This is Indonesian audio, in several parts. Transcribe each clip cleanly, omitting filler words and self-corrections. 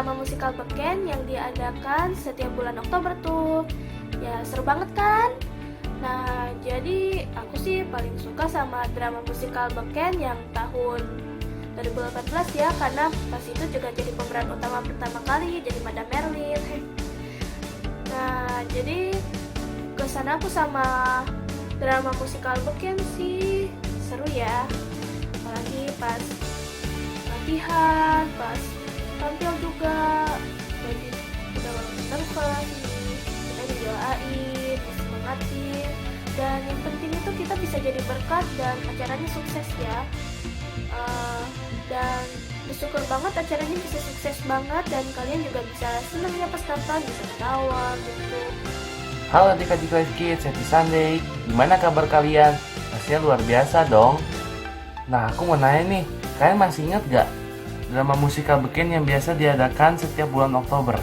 drama musikal beken yang diadakan setiap bulan Oktober tuh. Ya seru banget kan? Nah, jadi aku sih paling suka sama drama musikal beken yang tahun 2018 ya, karena pas itu juga jadi pemeran utama pertama kali, jadi Madam Merlin. Nah, jadi kesan aku sama drama musikal beken sih seru ya, apalagi pas latihan, pas tampil juga, jadi udah nervous nih, kita didoain, disemangatin, dan yang penting itu kita bisa jadi berkat dan acaranya sukses ya. Dan bersyukur banget acaranya bisa sukses banget dan kalian juga bisa senangnya pas nonton, bisa ketawa gitu. Halo adik-adik Live Kids, happy Sunday. Gimana kabar kalian? Pastinya luar biasa dong. Nah, aku mau nanya nih, kalian masih ingat gak drama musikal beken yang biasa diadakan setiap bulan Oktober?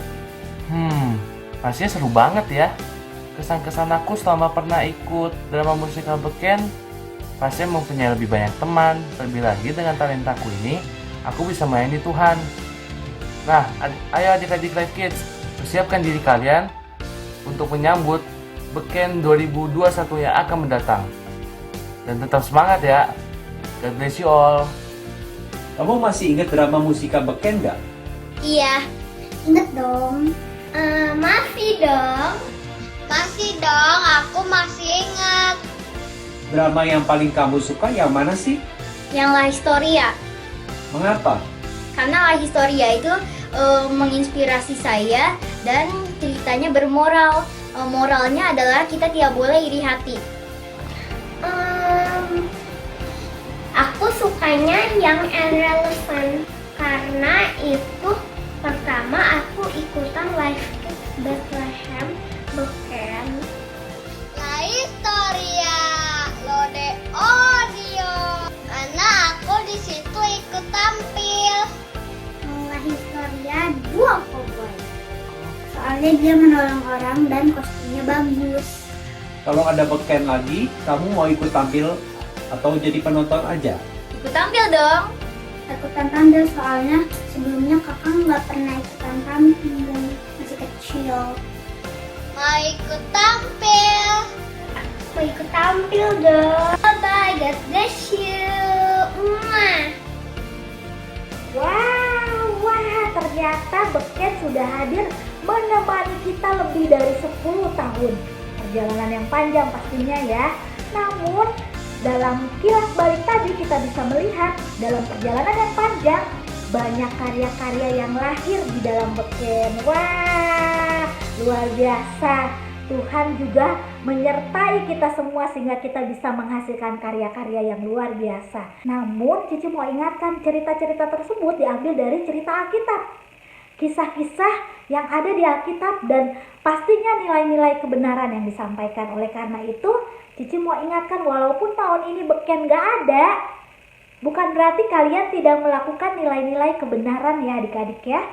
Pastinya seru banget ya. Kesan-kesan aku selama pernah ikut drama musikal beken, pastinya mempunyai lebih banyak teman. Terlebih lagi dengan talentaku ini, aku bisa melayani Tuhan. Nah, ayo adik-adik Live Kids, persiapkan diri kalian untuk menyambut Beken 2021 yang akan mendatang. Dan tetap semangat ya. God bless you all. Kamu masih ingat drama musikal beken nggak? Iya, inget dong. Masih dong. Masih dong, aku masih ingat. Drama yang paling kamu suka yang mana sih? Yang La Historia. Mengapa? Karena La Historia itu menginspirasi saya dan ceritanya bermoral. Moralnya adalah kita tidak boleh iri hati. Aku sukanya yang irrelevant karena itu pertama aku ikutan Live Kids Bethlehem beken. La Historia, Lode Audio. Karena aku di situ ikut tampil. La Historia dua cowboy. Soalnya dia menolong orang dan kostumnya bagus. Kalau ada beken lagi, kamu mau ikut tampil atau jadi penonton aja? Ikut tampil dong. Ikutan tampil soalnya sebelumnya kakak nggak pernah ikutan tampil, masih kecil. Mau ikut tampil. Mau ikut tampil dong. Bye, God bless you. Wah, ternyata beken sudah hadir menemani kita lebih dari 10 tahun. Perjalanan yang panjang pastinya ya. Namun dalam kilas balik tadi kita bisa melihat dalam perjalanan yang panjang banyak karya-karya yang lahir di dalam beken. Wah, luar biasa. Tuhan juga menyertai kita semua sehingga kita bisa menghasilkan karya-karya yang luar biasa. Namun Cici mau ingatkan, cerita-cerita tersebut diambil dari cerita Alkitab. Kisah-kisah yang ada di Alkitab dan pastinya nilai-nilai kebenaran yang disampaikan. Oleh karena itu Cici mau ingatkan, walaupun tahun ini beken gak ada, bukan berarti kalian tidak melakukan nilai-nilai kebenaran ya adik-adik ya.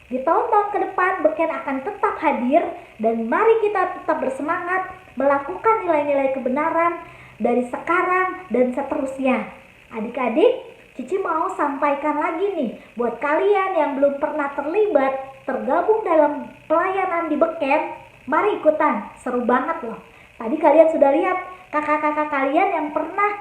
Di tahun-tahun ke depan beken akan tetap hadir dan mari kita tetap bersemangat melakukan nilai-nilai kebenaran dari sekarang dan seterusnya. Adik-adik, Cici mau sampaikan lagi nih buat kalian yang belum pernah terlibat, tergabung dalam pelayanan di beken, mari ikutan, seru banget loh. Tadi kalian sudah lihat kakak-kakak kalian yang pernah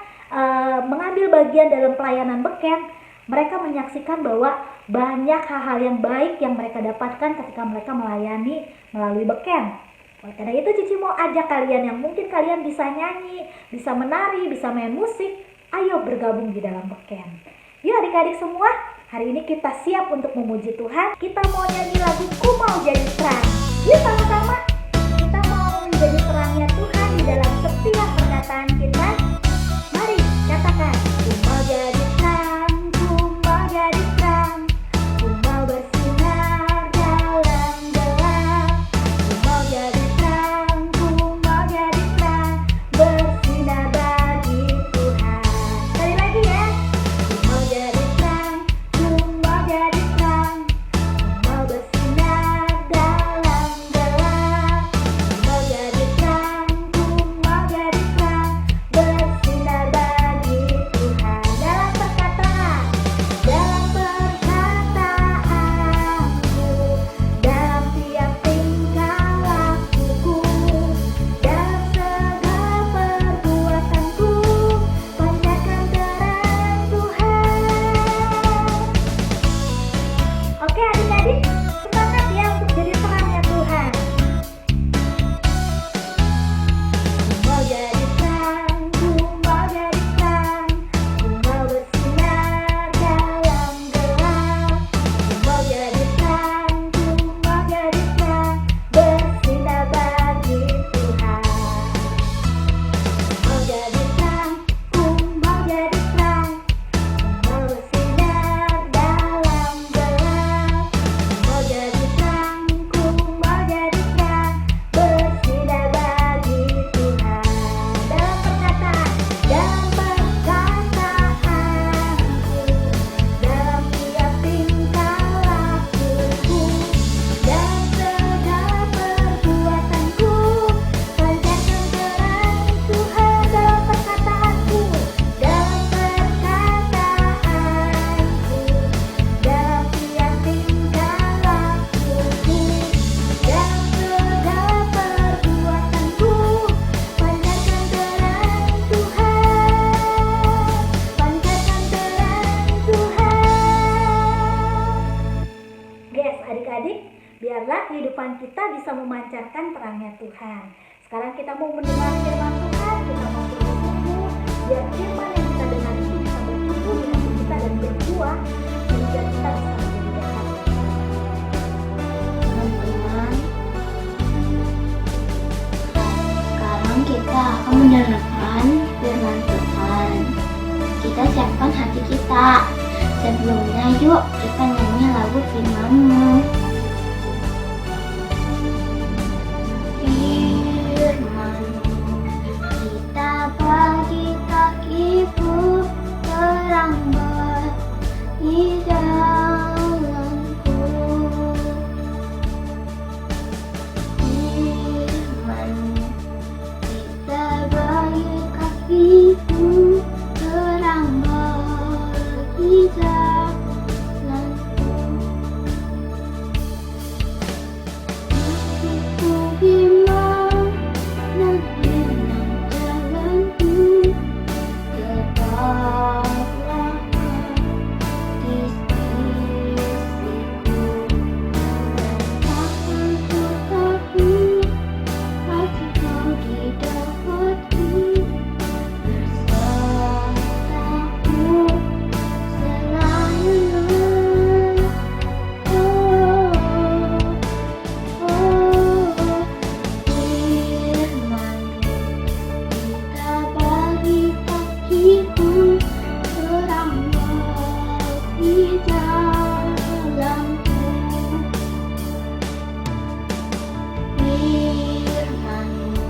mengambil bagian dalam pelayanan beken. Mereka menyaksikan bahwa banyak hal-hal yang baik yang mereka dapatkan ketika mereka melayani melalui beken. Oleh karena itu Cici mau ajak kalian yang mungkin kalian bisa nyanyi, bisa menari, bisa main musik, ayo bergabung di dalam beken. Yuk adik-adik semua, hari ini kita siap untuk memuji Tuhan. Kita mau nyanyi lagu Ku Mau Jadi Terang. Yuk sama-sama, kita mau menjadi terangnya Tuhan di dalam setiap perkataan kita. Mari katakan, ku mau jadi terang, ku mau jadi terang, ku mau bersinar dalam gelap. Ku mau jadi terang, ku mau jadi terang, bersinar bagi Tuhan. Sekali lagi ya, ku mau jadi terang, ku mau jadi terang, ku mau bersinar dalam gelap. Ku mau jadi terang, ku mau jadi terang, kehidupan kita bisa memancarkan terangnya Tuhan. Sekarang kita mau mendengar firman Tuhan, kita mau sungguh-sungguh biar firman yang kita dengar itu bisa bertumbuh di hati kita dan berbuah sehingga kita bisa menjadi dekat. Teman-teman, sekarang kita akan mendengarkan firman Tuhan. Kita siapkan hati kita. Sebelumnya yuk kita nyanyi lagu firman-Mu. Firman-Mu kita bagi kakiku, terang bagi jalanku. Firman-Mu kita bagi kakiku, terang bagi jalanku. Meskipun bimbang dan hilang jalanku, tetaplah di sisiku. Takkan ku takut, pasti Kau di dekatku, bersamaku selamanya. Firman-Mu kita bagi kakiku, terang bagi jalanku. Firman-Mu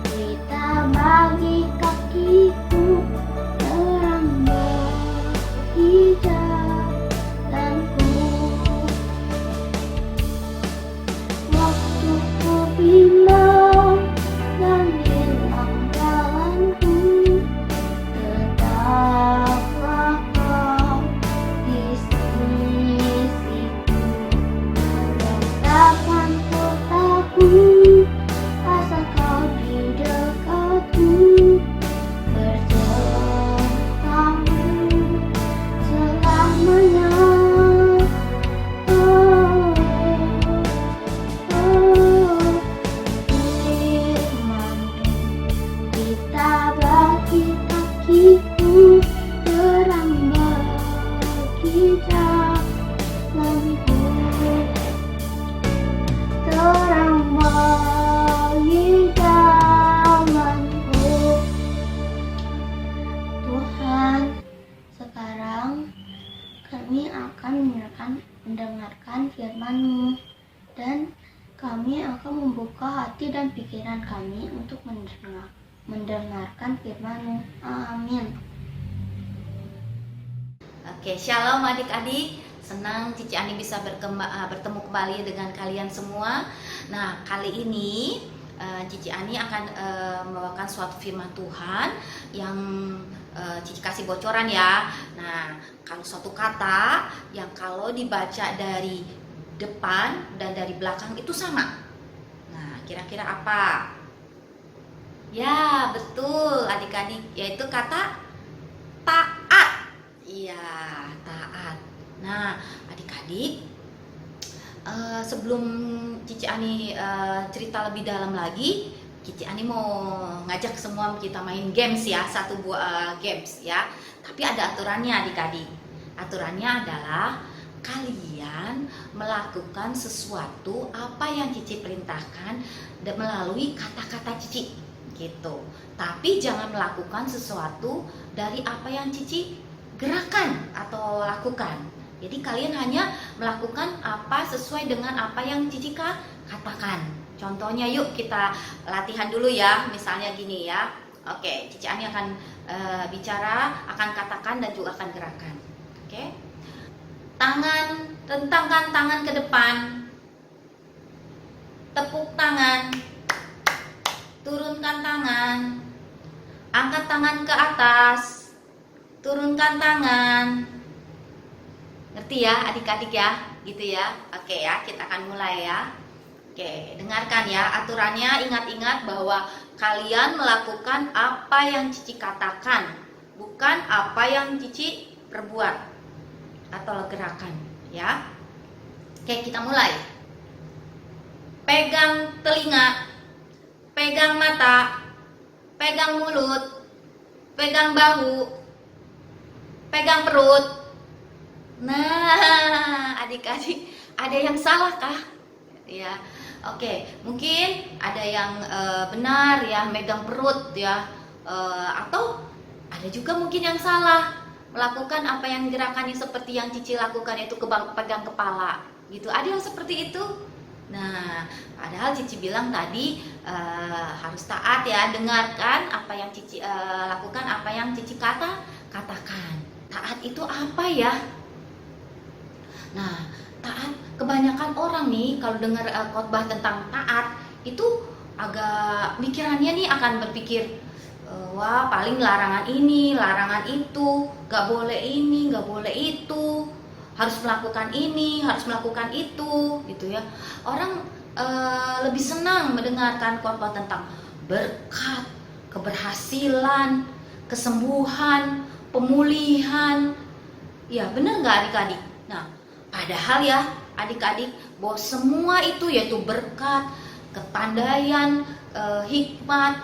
kita bagi kakiku, terang bagi jalanku. Waktu ku bimbang dan hilang jalanku, tetaplah Kau di sisiku. Dan takkan ku takut, asal Kau di dekatku, bersamamu selamanya. Firman-Mu kita bagi kakiku, terang bagi jalanku, terang bagi jalanku. Tuhan, sekarang kami akan mendengarkan firman-Mu, dan kami akan membuka hati dan pikiran kami untuk mendengarkan firman-Mu. Amin. Oke, shalom adik-adik. Senang Cici Ani bisa bertemu kembali dengan kalian semua. Nah, kali ini Cici Ani akan membawakan suatu firman Tuhan yang Cici kasih bocoran ya. Nah, kalau suatu kata yang kalau dibaca dari depan dan dari belakang itu sama. Nah, kira-kira apa? Ya, betul adik-adik, yaitu kata taat. Iya, taat. Nah, adik-adik, sebelum Cici Ani cerita lebih dalam lagi, Cici Ani mau ngajak semua kita main games ya, satu buah games ya. Tapi ada aturannya adik-adik. Aturannya adalah kalian melakukan sesuatu apa yang Cici perintahkan melalui kata-kata Cici gitu. Tapi jangan melakukan sesuatu dari apa yang Cici gerakan atau lakukan. Jadi kalian hanya melakukan apa sesuai dengan apa yang Cici katakan. Contohnya yuk kita latihan dulu ya. Misalnya gini ya. Oke, Cici Ani akan bicara, akan katakan dan juga akan gerakan. Oke. Rentangkan tangan ke depan. Tepuk tangan. Turunkan tangan. Angkat tangan ke atas. Turunkan tangan. Ngerti ya adik-adik ya? Gitu ya. Oke ya, kita akan mulai ya. Oke, dengarkan ya aturannya. Ingat-ingat bahwa kalian melakukan apa yang Cici katakan, bukan apa yang Cici perbuat atau gerakan ya. Oke, kita mulai. pegang telinga, pegang mata, pegang mulut, pegang bahu, pegang perut. Nah, adik-adik, ada yang salah kah? Ya, oke. Mungkin ada yang benar ya, megang perut ya, atau ada juga mungkin yang salah, melakukan apa yang gerakannya seperti yang Cici lakukan, yaitu pegang kepala, gitu. Ada yang seperti itu. Nah, padahal Cici bilang tadi harus taat ya, dengarkan apa yang Cici lakukan, apa yang Cici katakan. Taat itu apa ya? Nah, taat, kebanyakan orang nih kalau dengar khotbah tentang taat itu agak pikirannya nih akan berpikir, wah paling larangan ini, larangan itu, gak boleh ini, gak boleh itu, harus melakukan ini, harus melakukan itu, gitu ya. Orang lebih senang mendengarkan khotbah tentang berkat, keberhasilan, kesembuhan, pemulihan. Ya benar nggak adik-adik? Nah, padahal ya adik-adik, bahwa semua itu yaitu berkat, kepandaian, hikmat,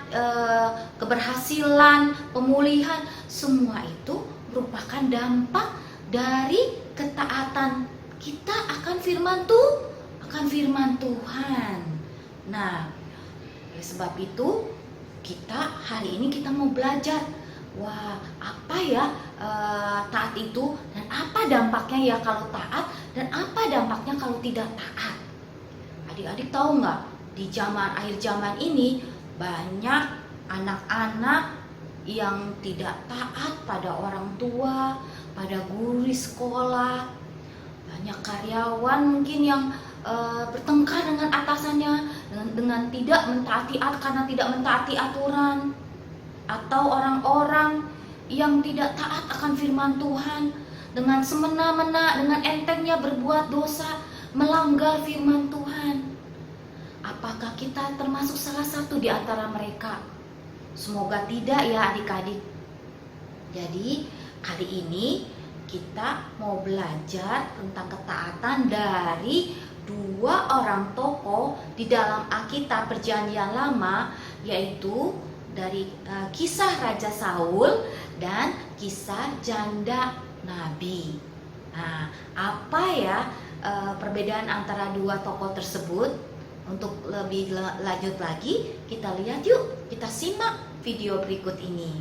keberhasilan, pemulihan, semua itu merupakan dampak dari ketaatan kita akan firman Tuhan. Nah, oleh sebab itu hari ini kita mau belajar, wah apa ya taat itu, dan apa dampaknya ya kalau taat, dan apa dampaknya kalau tidak taat. Adik-adik tahu nggak, di akhir zaman ini banyak anak-anak yang tidak taat pada orang tua, pada guru di sekolah. Banyak karyawan mungkin yang bertengkar dengan atasannya dengan tidak mentaati karena tidak mentaati aturan, atau orang-orang yang tidak taat akan firman Tuhan dengan semena-mena, dengan entengnya berbuat dosa, melanggar firman Tuhan. Apakah kita termasuk salah satu di antara mereka? Semoga tidak ya adik-adik. Jadi kali ini kita mau belajar tentang ketaatan dari dua orang tokoh di dalam Alkitab Perjanjian Lama, yaitu dari kisah Raja Saul dan kisah janda Nabi. Nah, apa ya perbedaan antara dua tokoh tersebut? Untuk lebih lanjut lagi, kita lihat yuk, kita simak video berikut ini.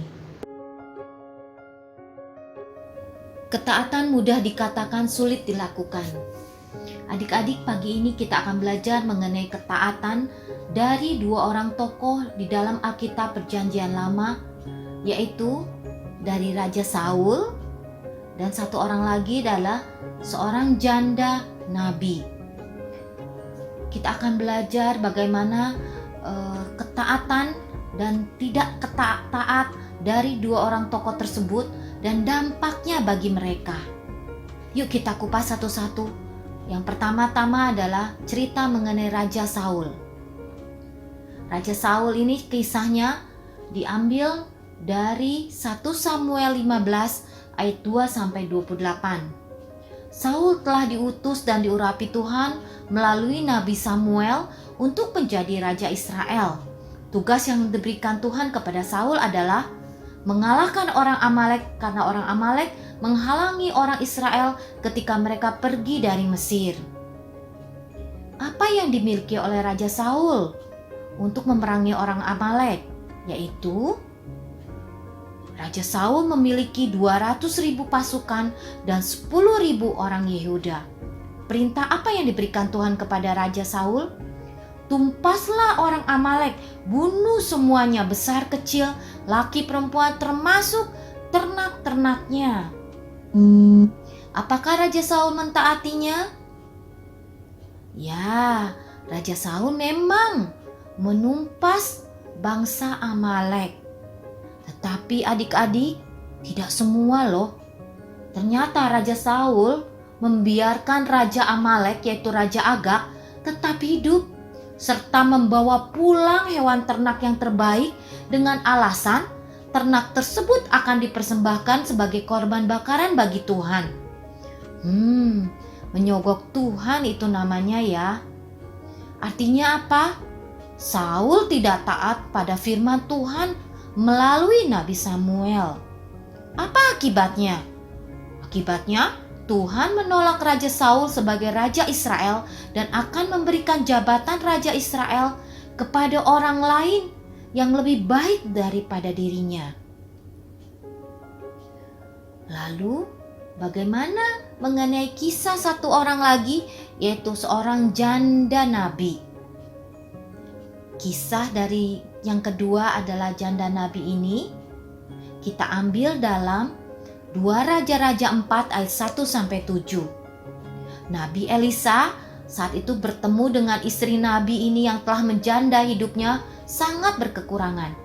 Ketaatan mudah dikatakan, sulit dilakukan. Adik-adik, pagi ini kita akan belajar mengenai ketaatan dari dua orang tokoh di dalam Alkitab Perjanjian Lama, yaitu dari Raja Saul, dan satu orang lagi adalah seorang janda Nabi. Kita akan belajar bagaimana ketaatan dan tidak taat dari dua orang tokoh tersebut dan dampaknya bagi mereka. Yuk kita kupas satu-satu. Yang pertama-tama adalah cerita mengenai Raja Saul. Raja Saul ini kisahnya diambil dari 1 Samuel 15 ayat 2 sampai 28. Saul telah diutus dan diurapi Tuhan melalui Nabi Samuel untuk menjadi Raja Israel. Tugas yang diberikan Tuhan kepada Saul adalah mengalahkan orang Amalek, karena orang Amalek menghalangi orang Israel ketika mereka pergi dari Mesir. Apa yang dimiliki oleh Raja Saul untuk memerangi orang Amalek? Yaitu Raja Saul memiliki 200.000 pasukan dan 10.000 orang Yehuda. Perintah apa yang diberikan Tuhan kepada Raja Saul? Tumpaslah orang Amalek, bunuh semuanya, besar kecil, laki perempuan, termasuk ternak-ternaknya. Apakah Raja Saul mentaatinya? Ya, Raja Saul memang menumpas bangsa Amalek. Tetapi adik-adik, tidak semua loh. Ternyata Raja Saul membiarkan Raja Amalek, yaitu Raja Agag, tetap hidup, serta membawa pulang hewan ternak yang terbaik dengan alasan ternak tersebut akan dipersembahkan sebagai korban bakaran bagi Tuhan. Menyogok Tuhan itu namanya ya. Artinya apa? Saul tidak taat pada firman Tuhan melalui Nabi Samuel. Apa akibatnya? Akibatnya, Tuhan menolak Raja Saul sebagai Raja Israel dan akan memberikan jabatan Raja Israel kepada orang lain yang lebih baik daripada dirinya. Lalu, bagaimana mengenai kisah satu orang lagi, yaitu seorang janda nabi? Kisah dari yang kedua adalah janda nabi ini kita ambil dalam 2 Raja-Raja 4 ayat 1-7. Nabi Elisa saat itu bertemu dengan istri nabi ini yang telah menjanda hidupnya sangat berkekurangan.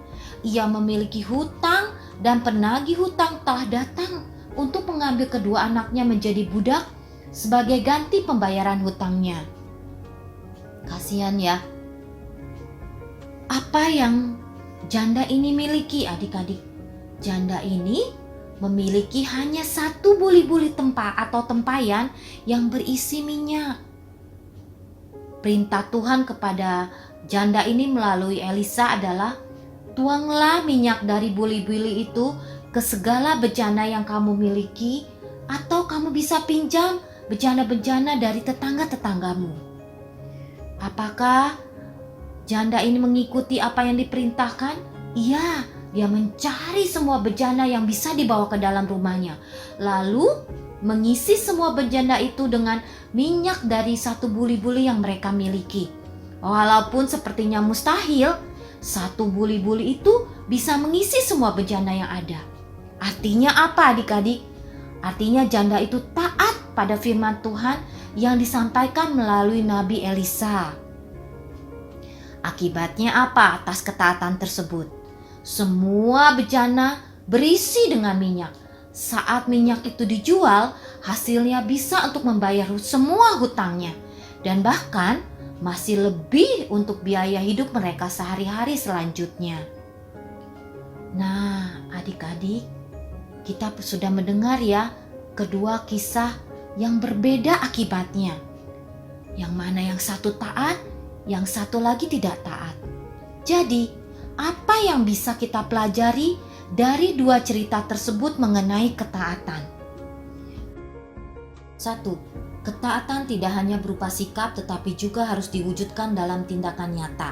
Ia memiliki hutang dan penagih hutang telah datang untuk mengambil kedua anaknya menjadi budak sebagai ganti pembayaran hutangnya. Kasihan ya. Apa yang janda ini miliki, adik-adik? Janda ini memiliki hanya 1 buli-buli tempayan yang berisi minyak. Perintah Tuhan kepada janda ini melalui Elisa adalah, tuanglah minyak dari buli-buli itu ke segala bejana yang kamu miliki, atau kamu bisa pinjam bejana-bejana dari tetangga-tetanggamu. Apakah janda ini mengikuti apa yang diperintahkan? Iya, dia mencari semua bejana yang bisa dibawa ke dalam rumahnya. Lalu mengisi semua bejana itu dengan minyak dari 1 buli-buli yang mereka miliki. Walaupun sepertinya mustahil, 1 buli-buli itu bisa mengisi semua bejana yang ada. Artinya apa, adik-adik? Artinya janda itu taat pada firman Tuhan yang disampaikan melalui Nabi Elisa. Akibatnya apa atas ketaatan tersebut? Semua bejana berisi dengan minyak. Saat minyak itu dijual, hasilnya bisa untuk membayar semua hutangnya. Dan bahkan masih lebih untuk biaya hidup mereka sehari-hari selanjutnya. Nah, adik-adik, kita sudah mendengar ya kedua kisah yang berbeda akibatnya. Yang mana yang satu taat, yang satu lagi tidak taat. Jadi, apa yang bisa kita pelajari dari 2 cerita tersebut mengenai ketaatan? 1. Ketaatan tidak hanya berupa sikap tetapi juga harus diwujudkan dalam tindakan nyata.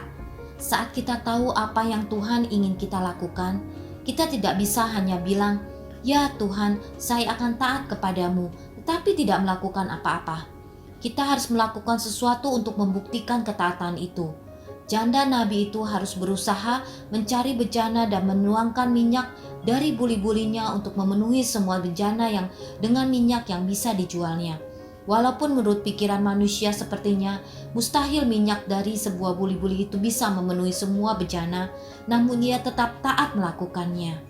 Saat kita tahu apa yang Tuhan ingin kita lakukan, kita tidak bisa hanya bilang, "Ya Tuhan, saya akan taat kepadamu," tetapi tidak melakukan apa-apa. Kita harus melakukan sesuatu untuk membuktikan ketaatan itu. Janda nabi itu harus berusaha mencari bejana dan menuangkan minyak dari buli-bulinya untuk memenuhi semua bejana yang dengan minyak yang bisa dijualnya. Walaupun menurut pikiran manusia sepertinya mustahil minyak dari sebuah buli-buli itu bisa memenuhi semua bejana, namun ia tetap taat melakukannya.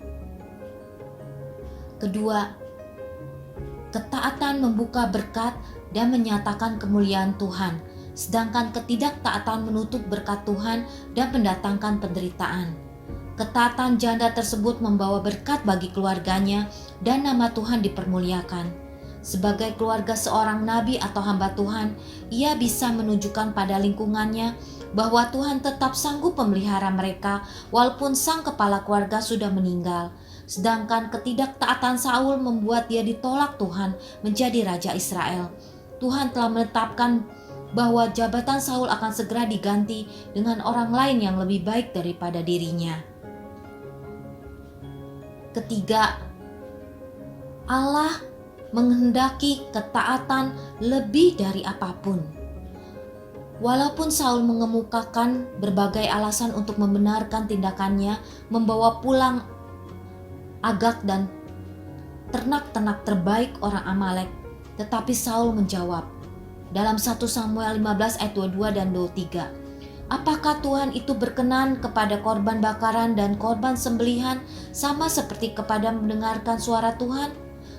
Kedua, ketaatan membuka berkat dan menyatakan kemuliaan Tuhan, sedangkan ketidaktaatan menutup berkat Tuhan dan mendatangkan penderitaan. Ketaatan janda tersebut membawa berkat bagi keluarganya dan nama Tuhan dipermuliakan. Sebagai keluarga seorang nabi atau hamba Tuhan, ia bisa menunjukkan pada lingkungannya bahwa Tuhan tetap sanggup memelihara mereka walaupun sang kepala keluarga sudah meninggal. Sedangkan ketidaktaatan Saul membuat dia ditolak Tuhan menjadi Raja Israel. Tuhan telah menetapkan bahwa jabatan Saul akan segera diganti dengan orang lain yang lebih baik daripada dirinya. Ketiga, Allah menghendaki ketaatan lebih dari apapun. Walaupun Saul mengemukakan berbagai alasan untuk membenarkan tindakannya, membawa pulang Agag dan ternak-ternak terbaik orang Amalek, tetapi Saul menjawab dalam 1 Samuel 15 ayat 22 dan 23, "Apakah Tuhan itu berkenan kepada korban bakaran dan korban sembelihan sama seperti kepada mendengarkan suara Tuhan?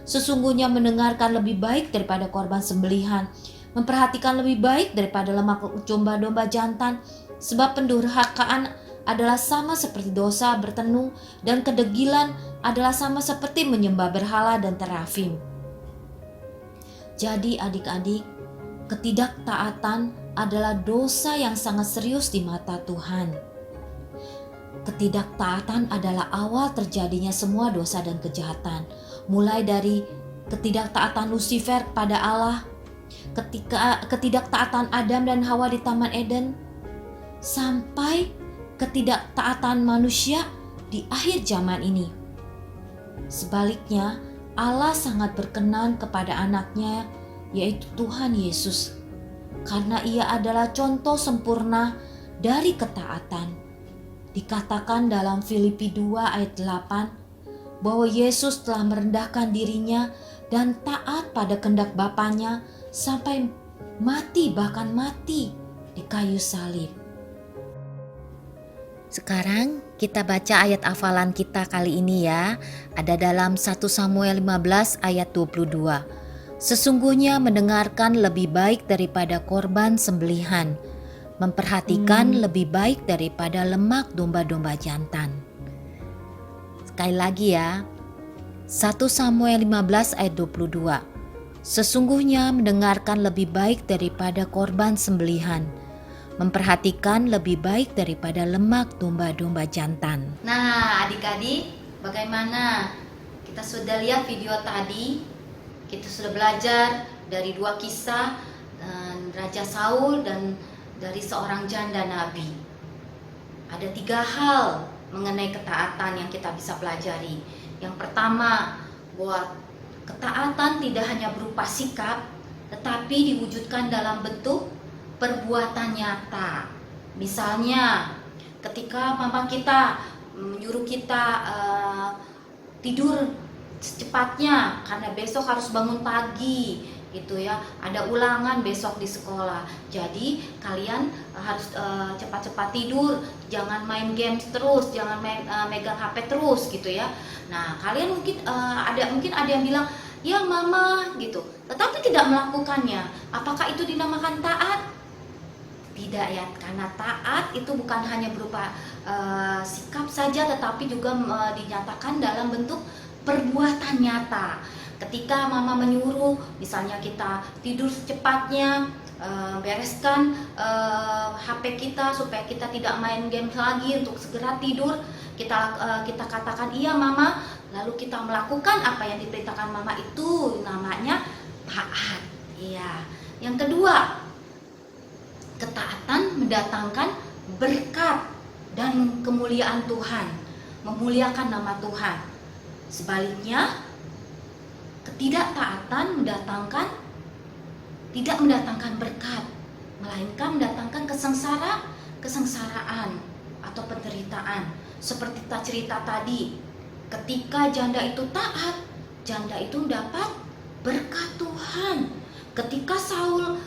Sesungguhnya mendengarkan lebih baik daripada korban sembelihan, memperhatikan lebih baik daripada lemak domba-domba jantan, sebab pendurhakaan adalah sama seperti dosa bertenung dan kedegilan adalah sama seperti menyembah berhala dan terafim." Jadi adik-adik, ketidaktaatan adalah dosa yang sangat serius di mata Tuhan. Ketidaktaatan adalah awal terjadinya semua dosa dan kejahatan, mulai dari ketidaktaatan Lucifer kepada Allah, ketika ketidaktaatan Adam dan Hawa di Taman Eden, sampai ketidaktaatan manusia di akhir zaman ini. Sebaliknya, Allah sangat berkenan kepada anaknya, yaitu Tuhan Yesus, karena ia adalah contoh sempurna dari ketaatan. Dikatakan dalam Filipi 2 ayat 8 bahwa Yesus telah merendahkan dirinya dan taat pada kehendak Bapanya sampai mati, bahkan mati di kayu salib. Sekarang kita baca ayat hafalan kita kali ini ya. Ada dalam 1 Samuel 15 ayat 22. Sesungguhnya mendengarkan lebih baik daripada korban sembelihan, memperhatikan lebih baik daripada lemak domba-domba jantan. Sekali lagi ya. 1 Samuel 15 ayat 22. Sesungguhnya mendengarkan lebih baik daripada korban sembelihan, memperhatikan lebih baik daripada lemak domba-domba jantan. Nah, adik-adik, bagaimana? Kita sudah lihat video tadi. Kita sudah belajar dari 2 kisah, Raja Saul dan dari seorang janda nabi. Ada 3 hal mengenai ketaatan yang kita bisa pelajari. Yang pertama, bahwa ketaatan tidak hanya berupa sikap, tetapi diwujudkan dalam bentuk perbuatan nyata. Misalnya, ketika mama kita menyuruh kita tidur secepatnya karena besok harus bangun pagi, gitu ya. Ada ulangan besok di sekolah. Jadi kalian harus cepat-cepat tidur, jangan main game terus, jangan megang HP terus, gitu ya. Nah, kalian mungkin ada yang bilang, "Ya, mama," gitu. Tetapi tidak melakukannya. Apakah itu dinamakan taat? Tidak ya, karena taat itu bukan hanya berupa sikap saja, tetapi juga dinyatakan dalam bentuk perbuatan nyata. Ketika mama menyuruh, misalnya kita tidur secepatnya, bereskan HP kita supaya kita tidak main game lagi untuk segera tidur, kita katakan iya mama, lalu kita melakukan apa yang diperintahkan mama, itu namanya taat. Iya. Yang kedua, ketaatan mendatangkan berkat dan kemuliaan Tuhan, memuliakan nama Tuhan. Sebaliknya, ketidaktaatan tidak mendatangkan berkat, melainkan mendatangkan kesengsaraan atau penderitaan. Seperti kita cerita tadi, ketika janda itu taat, janda itu mendapat berkat Tuhan. Ketika Saul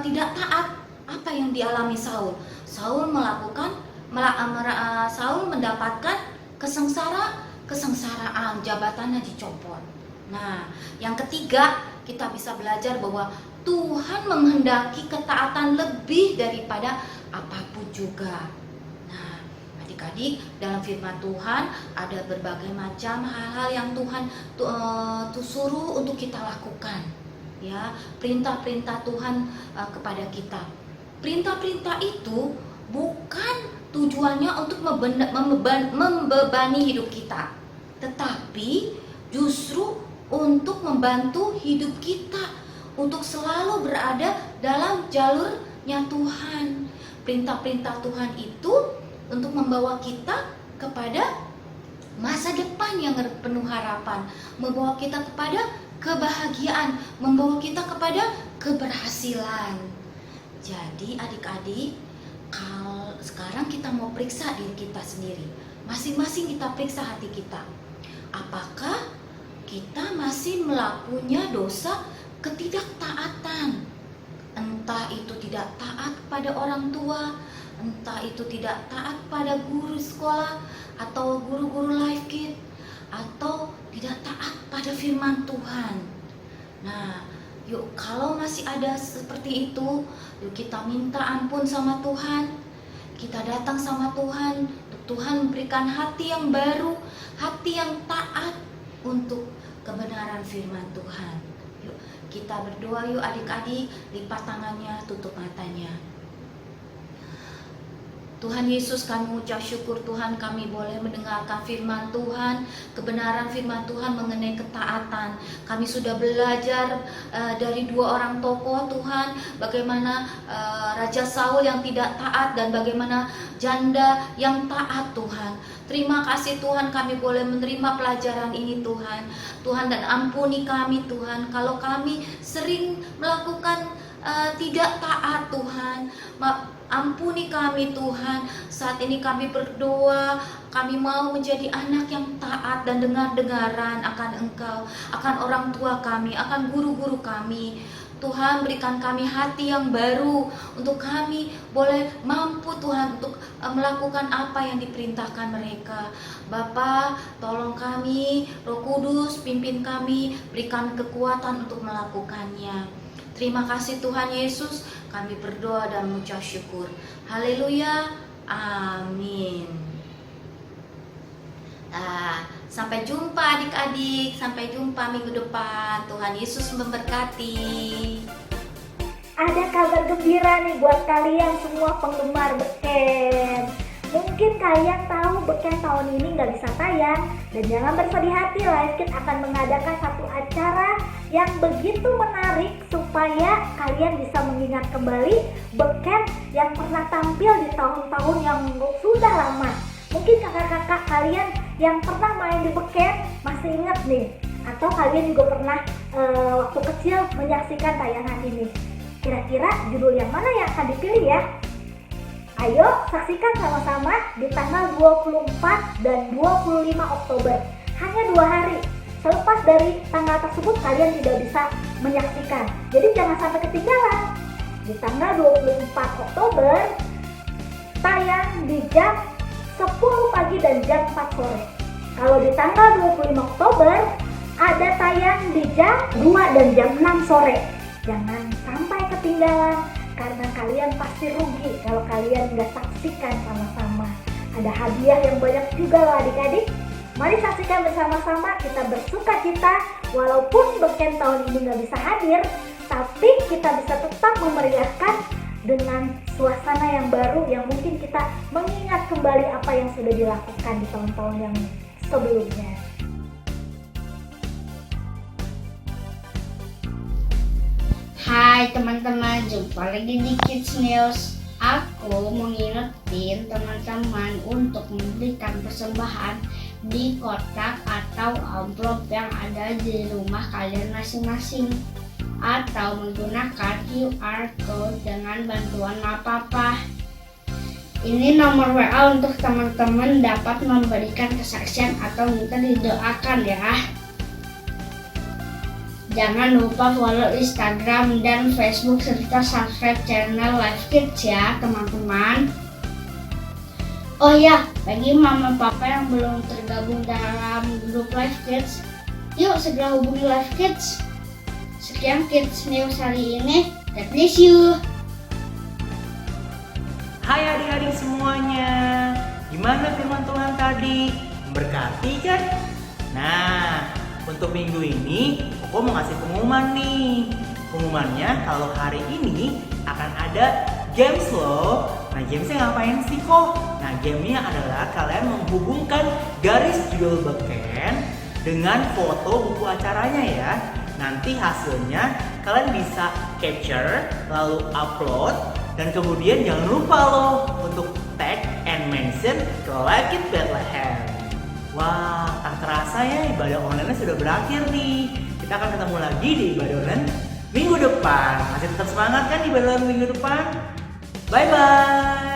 tidak taat, apa yang dialami Saul? Saul mendapatkan kesengsaraan, jabatannya dicopot. Nah, yang ketiga, kita bisa belajar bahwa Tuhan menghendaki ketaatan lebih daripada apapun juga. Nah, adik-adik, dalam firman Tuhan ada berbagai macam hal-hal yang Tuhan suruh untuk kita lakukan. Ya, perintah-perintah Tuhan kepada kita. Perintah-perintah itu bukan tujuannya untuk membebani hidup kita, tetapi justru untuk membantu hidup kita untuk selalu berada dalam jalurnya Tuhan. Perintah-perintah Tuhan itu untuk membawa kita kepada masa depan yang penuh harapan, membawa kita kepada kebahagiaan, membawa kita kepada keberhasilan. Jadi adik-adik, kalau sekarang kita mau periksa diri kita sendiri, masing-masing kita periksa hati kita. Apakah kita masih melakukan dosa ketidaktaatan? Entah itu tidak taat pada orang tua, entah itu tidak taat pada guru sekolah atau guru-guru life kid, atau tidak taat pada firman Tuhan. Nah, yuk kalau masih ada seperti itu, yuk kita minta ampun sama Tuhan. Kita datang sama Tuhan, Tuhan memberikan hati yang baru, hati yang taat untuk kebenaran firman Tuhan. Yuk Kita berdoa yuk adik-adik, lipat tangannya, tutup matanya. Tuhan Yesus, kami ucap syukur Tuhan, kami boleh mendengarkan firman Tuhan, kebenaran firman Tuhan mengenai ketaatan. Kami sudah belajar dari dua orang tokoh Tuhan, bagaimana Raja Saul yang tidak taat dan bagaimana janda yang taat Tuhan. Terima kasih Tuhan, kami boleh menerima pelajaran ini Tuhan. Tuhan, dan ampuni kami Tuhan, kalau kami sering melakukan tidak taat Tuhan. Ampuni kami Tuhan. Saat ini kami berdoa, kami mau menjadi anak yang taat dan dengar-dengaran akan Engkau, akan orang tua kami, akan guru-guru kami. Tuhan, berikan kami hati yang baru untuk kami boleh mampu Tuhan untuk melakukan apa yang diperintahkan mereka. Bapa, tolong kami, Roh Kudus pimpin kami, berikan kekuatan untuk melakukannya. Terima kasih Tuhan Yesus, kami berdoa dan mengucap syukur. Haleluya, amin. Sampai jumpa adik-adik, sampai jumpa minggu depan. Tuhan Yesus memberkati. Ada kabar gembira nih buat kalian semua penggemar Beken. Mungkin kalian tahu Beken tahun ini nggak bisa tayang, dan jangan bersedih hati, Live Kids akan mengadakan satu acara yang begitu menarik supaya kalian bisa mengingat kembali Beken yang pernah tampil di tahun-tahun yang sudah lama. Mungkin kakak-kakak kalian yang pernah main di Beken masih ingat nih, atau kalian juga pernah waktu kecil menyaksikan tayangan ini. Kira-kira judul yang mana yang akan dipilih ya? Ayo saksikan sama-sama di tanggal 24 dan 25 Oktober. Hanya 2 hari. Selepas dari tanggal tersebut kalian tidak bisa menyaksikan. Jadi jangan sampai ketinggalan. Di tanggal 24 Oktober tayang di jam 10 pagi dan jam 4 sore. Kalau di tanggal 25 Oktober ada tayang di jam 2 dan jam 6 sore. Jangan sampai ketinggalan, karena kalian pasti rugi kalau kalian nggak saksikan sama-sama. Ada hadiah yang banyak juga loh adik-adik. Mari saksikan bersama-sama, kita bersuka cita. Walaupun Beken tahun ini nggak bisa hadir, tapi kita bisa tetap memeriahkan dengan suasana yang baru yang mungkin kita mengingat kembali apa yang sudah dilakukan di tahun-tahun yang sebelumnya. Hai teman-teman, jumpa lagi di Kids News. Aku mau ngingetin teman-teman untuk memberikan persembahan di kotak atau amplop yang ada di rumah kalian masing-masing, atau menggunakan QR code dengan bantuan Mapapa. Ini nomor WA untuk teman-teman dapat memberikan kesaksian atau minta didoakan ya. Jangan lupa follow Instagram dan Facebook serta subscribe channel Live Kids ya teman-teman. Oh ya, bagi mama papa yang belum tergabung dalam grup Live Kids, yuk segera hubungi Live Kids. Sekian Kids News hari ini. God bless you. Hai adik-adik semuanya, gimana firman Tuhan tadi? Memberkati kan? Nah, untuk minggu ini aku mau ngasih pengumuman nih. Pengumumannya kalau hari ini akan ada games loh. Nah, gamesnya ngapain sih kok? Nah, gamenya adalah kalian menghubungkan garis judul Beken dengan foto buku acaranya ya. Nanti hasilnya kalian bisa capture, lalu upload, dan kemudian jangan lupa loh untuk tag and mention ke Live Kids Bethlehem. Wah, tak terasa ya ibadah online sudah berakhir nih. Kita akan ketemu lagi di ibadah online minggu depan. Masih tetap semangat kan ibadah online minggu depan? Bye-bye!